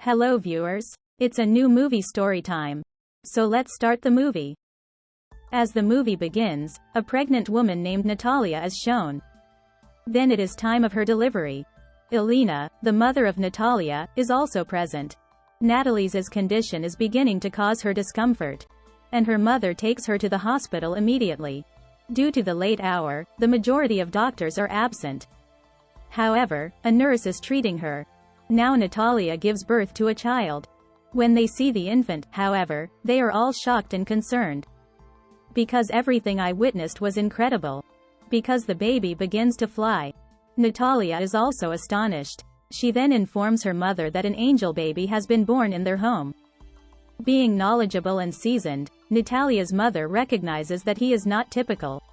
Hello viewers. It's a new movie story time. So let's start the movie. As the movie begins, a pregnant woman named Natalia is shown. Then it is time of her delivery. Elena, the mother of Natalia, is also present. Natalie's condition is beginning to cause her discomfort, and her mother takes her to the hospital immediately. Due to the late hour, the majority of doctors are absent. However, a nurse is treating her. Now Natalia gives birth to a child. When they see the infant, however, they are all shocked and concerned. Because everything I witnessed was incredible. Because the baby begins to fly. Natalia is also astonished. She then informs her mother that an angel baby has been born in their home. Being knowledgeable and seasoned, Natalia's mother recognizes that he is not typical.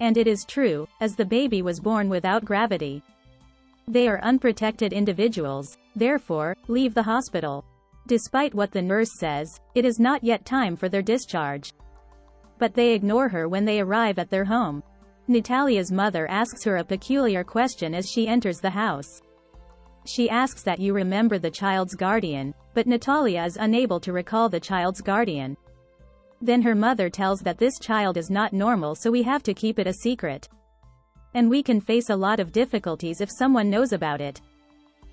And it is true, as the baby was born without gravity. They are unprotected individuals, therefore, leave the hospital. Despite what the nurse says, it is not yet time for their discharge. But they ignore her when they arrive at their home. Natalia's mother asks her a peculiar question as she enters the house. She asks that you remember the child's guardian, but Natalia is unable to recall the child's guardian. Then her mother tells that this child is not normal, so we have to keep it a secret. And we can face a lot of difficulties if someone knows about it.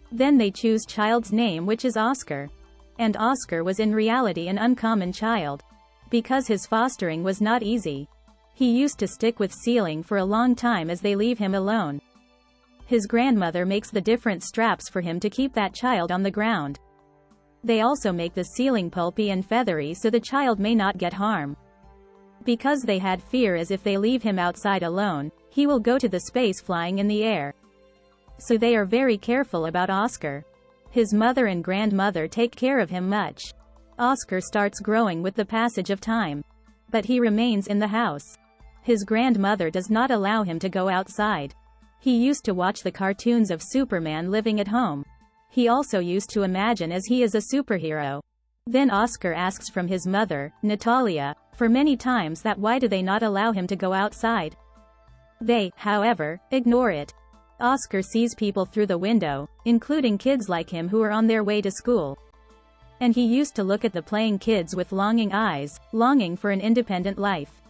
Then they choose child's name, which is Oscar. And Oscar was in reality an uncommon child. Because his fostering was not easy. He used to stick with ceiling for a long time as they leave him alone. His grandmother makes the different straps for him to keep that child on the ground. They also make the ceiling pulpy and feathery so the child may not get harm. Because they had fear as if they leave him outside alone, he will go to the space flying in the air. So they are very careful about Oscar. His mother and grandmother take care of him much. Oscar starts growing with the passage of time. But he remains in the house. His grandmother does not allow him to go outside. He used to watch the cartoons of Superman living at home. He also used to imagine as he is a superhero. Then Oscar asks from his mother, Natalia, for many times that why do they not allow him to go outside? They, however, ignore it. Oscar sees people through the window, including kids like him who are on their way to school. And he used to look at the playing kids with longing eyes, longing for an independent life.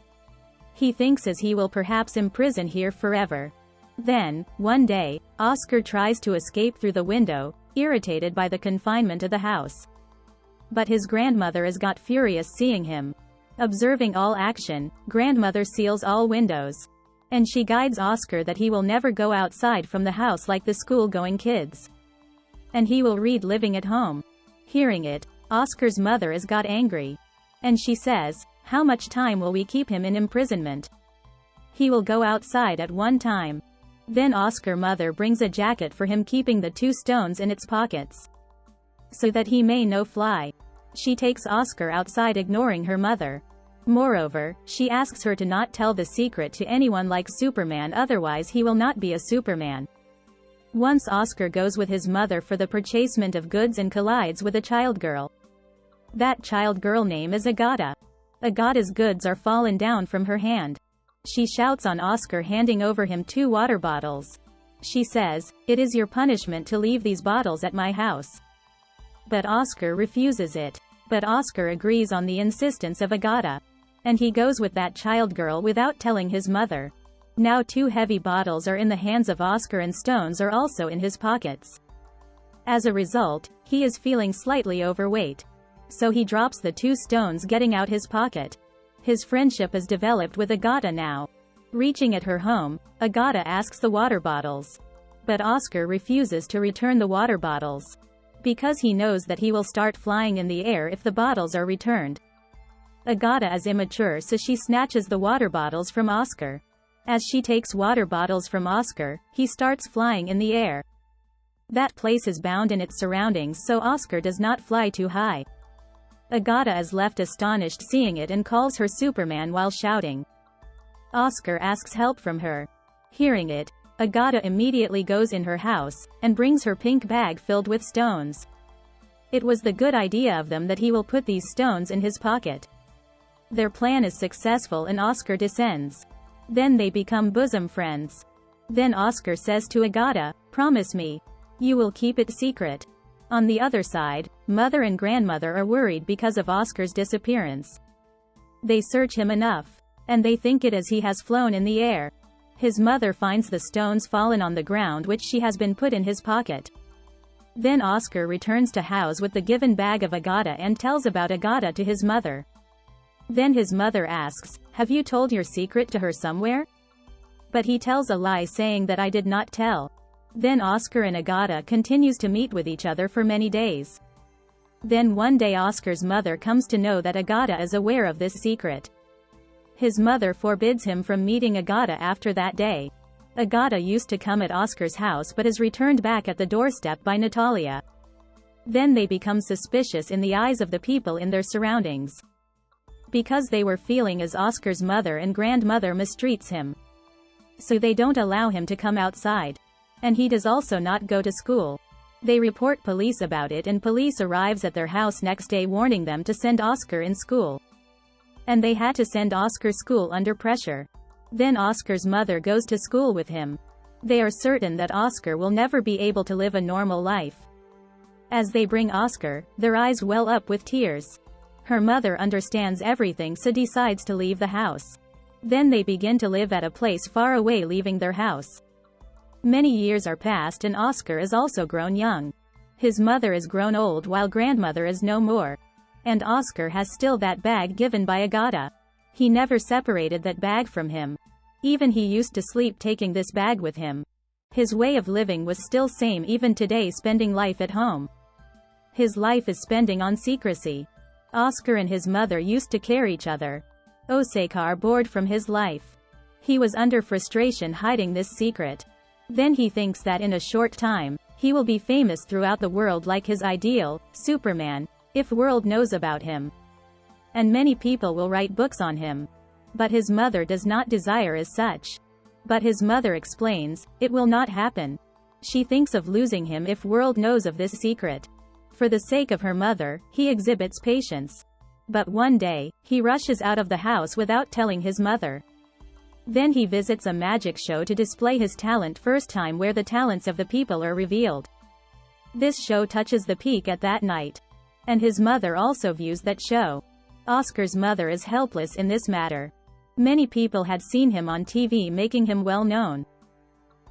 He thinks as he will perhaps imprison here forever. Then, one day, Oscar tries to escape through the window, irritated by the confinement of the house. But his grandmother is got furious seeing him. Observing all action, grandmother seals all windows. And she guides Oscar that he will never go outside from the house like the school-going kids. And he will read living at home. Hearing it, Oscar's mother is got angry. And she says, how much time will we keep him in imprisonment? He will go outside at one time. Then Oscar's mother brings a jacket for him, keeping the 2 stones in its pockets. So that he may no fly. She takes Oscar outside, ignoring her mother. Moreover, she asks her to not tell the secret to anyone like Superman, otherwise he will not be a Superman. Once Oscar goes with his mother for the purchasement of goods and collides with a child girl. That child girl name is Agata. Agata's goods are fallen down from her hand. She shouts on Oscar, handing over him 2 water bottles. She says, "It is your punishment to leave these bottles at my house." But Oscar refuses it. But Oscar agrees on the insistence of Agata. And he goes with that child girl without telling his mother. Now 2 heavy bottles are in the hands of Oscar and stones are also in his pockets. As a result, he is feeling slightly overweight. So he drops the 2 stones, getting out his pocket. His friendship is developed with Agata now. Reaching at her home, Agata asks the water bottles. But Oscar refuses to return the water bottles. Because he knows that he will start flying in the air if the bottles are returned. Agata is immature, so she snatches the water bottles from Oscar. As she takes water bottles from Oscar, he starts flying in the air. That place is bound in its surroundings so Oscar does not fly too high. Agata is left astonished seeing it and calls her Superman while shouting. Oscar asks help from her. Hearing it, Agata immediately goes in her house, and brings her pink bag filled with stones. It was the good idea of them that he will put these stones in his pocket. Their plan is successful and Oscar descends. Then they become bosom friends. Then Oscar says to Agata, "Promise me. You will keep it secret." On the other side, mother and grandmother are worried because of Oscar's disappearance. They search him enough, and they think it as he has flown in the air. His mother finds the stones fallen on the ground which she has been put in his pocket. Then Oscar returns to house with the given bag of Agata and tells about Agata to his mother. Then his mother asks, "Have you told your secret to her somewhere?" But he tells a lie saying that I did not tell. Then Oscar and Agata continues to meet with each other for many days. Then one day Oscar's mother comes to know that Agata is aware of this secret. His mother forbids him from meeting Agata after that day. Agata used to come at Oscar's house but is returned back at the doorstep by Natalia. Then they become suspicious in the eyes of the people in their surroundings, because they were feeling as Oscar's mother and grandmother mistreats him. So they don't allow him to come outside. And he does also not go to school. They report police about it and police arrives at their house next day warning them to send Oscar in school. And they had to send Oscar school under pressure. Then Oscar's mother goes to school with him. They are certain that Oscar will never be able to live a normal life. As they bring Oscar, their eyes well up with tears. Her mother understands everything so decides to leave the house. Then they begin to live at a place far away, leaving their house. Many years are passed and Oscar is also grown young. His mother is grown old while grandmother is no more. And Oscar has still that bag given by Agata. He never separated that bag from him. Even he used to sleep taking this bag with him. His way of living was still same even today, spending life at home. His life is spending on secrecy. Oscar and his mother used to care each other. Oscar bored from his life. He was under frustration hiding this secret. Then he thinks that in a short time, he will be famous throughout the world like his ideal, Superman, if world knows about him. And many people will write books on him. But his mother does not desire as such. But his mother explains, it will not happen. She thinks of losing him if world knows of this secret. For the sake of her mother, he exhibits patience. But one day, he rushes out of the house without telling his mother. Then he visits a magic show to display his talent, first time where the talents of the people are revealed. This show touches the peak at that night. And his mother also views that show. Oscar's mother is helpless in this matter. Many people had seen him on TV, making him well known.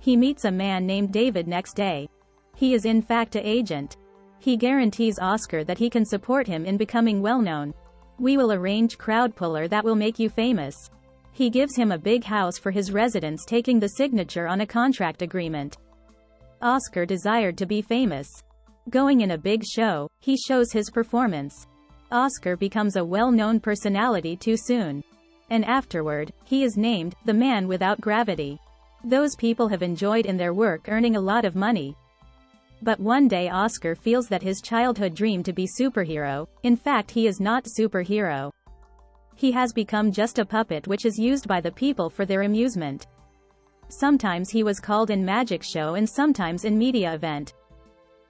He meets a man named David next day. He is in fact an agent. He guarantees Oscar that he can support him in becoming well known. "We will arrange crowd puller that will make you famous." He gives him a big house for his residence, taking the signature on a contract agreement. Oscar desired to be famous. Going in a big show, he shows his performance. Oscar becomes a well-known personality too soon. And afterward, he is named the man without gravity. Those people have enjoyed in their work, earning a lot of money. But one day Oscar feels that his childhood dream to be superhero, in fact he is not superhero. He has become just a puppet which is used by the people for their amusement. Sometimes he was called in magic show and sometimes in media event.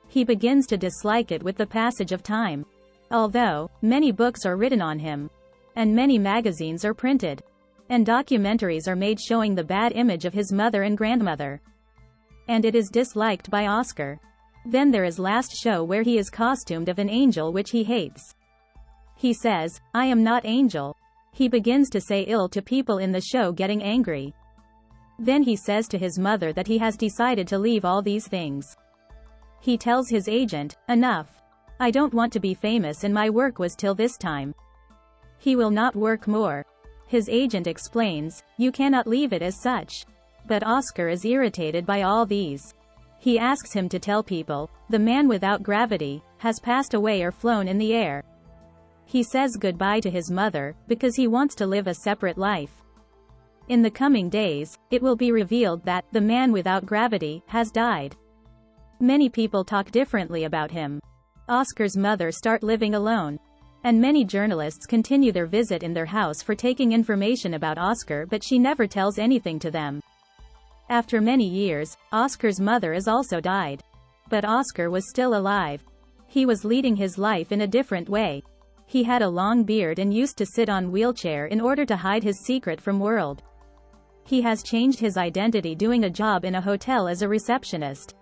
He begins to dislike it with the passage of time. Although, many books are written on him. And many magazines are printed. And documentaries are made showing the bad image of his mother and grandmother. And it is disliked by Oscar. Then there is last show where he is costumed of an angel which he hates. He says, "I am not angel." He begins to say ill to people in the show, getting angry. Then he says to his mother that he has decided to leave all these things. He tells his agent, "Enough. I don't want to be famous and my work was till this time." He will not work more. His agent explains, "You cannot leave it as such." But Oscar is irritated by all these. He asks him to tell people, the man without gravity, has passed away or flown in the air. He says goodbye to his mother, because he wants to live a separate life. In the coming days, it will be revealed that, the man without gravity, has died. Many people talk differently about him. Oscar's mother start living alone. And many journalists continue their visit in their house for taking information about Oscar, but she never tells anything to them. After many years, Oscar's mother is also died. But Oscar was still alive. He was leading his life in a different way. He had a long beard and used to sit on wheelchair in order to hide his secret from world. He has changed his identity, doing a job in a hotel as a receptionist.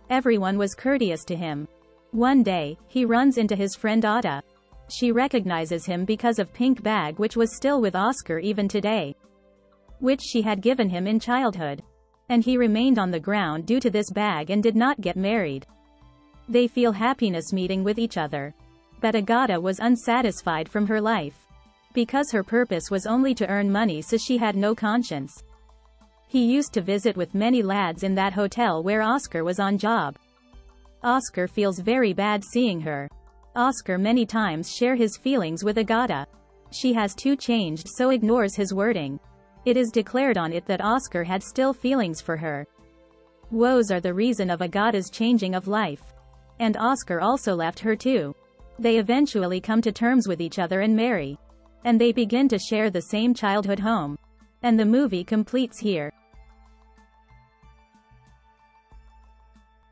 Everyone was courteous to him. One day, he runs into his friend Agata. She recognizes him because of pink bag which was still with Oscar even today, which she had given him in childhood. And he remained on the ground due to this bag and did not get married. They feel happiness meeting with each other. But Agata was unsatisfied from her life, because her purpose was only to earn money, so she had no conscience. He used to visit with many lads in that hotel where Oscar was on job. Oscar feels very bad seeing her. Oscar many times share his feelings with Agata. She has too changed, so ignores his wording. It is declared on it that Oscar had still feelings for her. Woes are the reason of Agata's changing of life. And Oscar also left her too. They eventually come to terms with each other and marry. And they begin to share the same childhood home. And the movie completes here.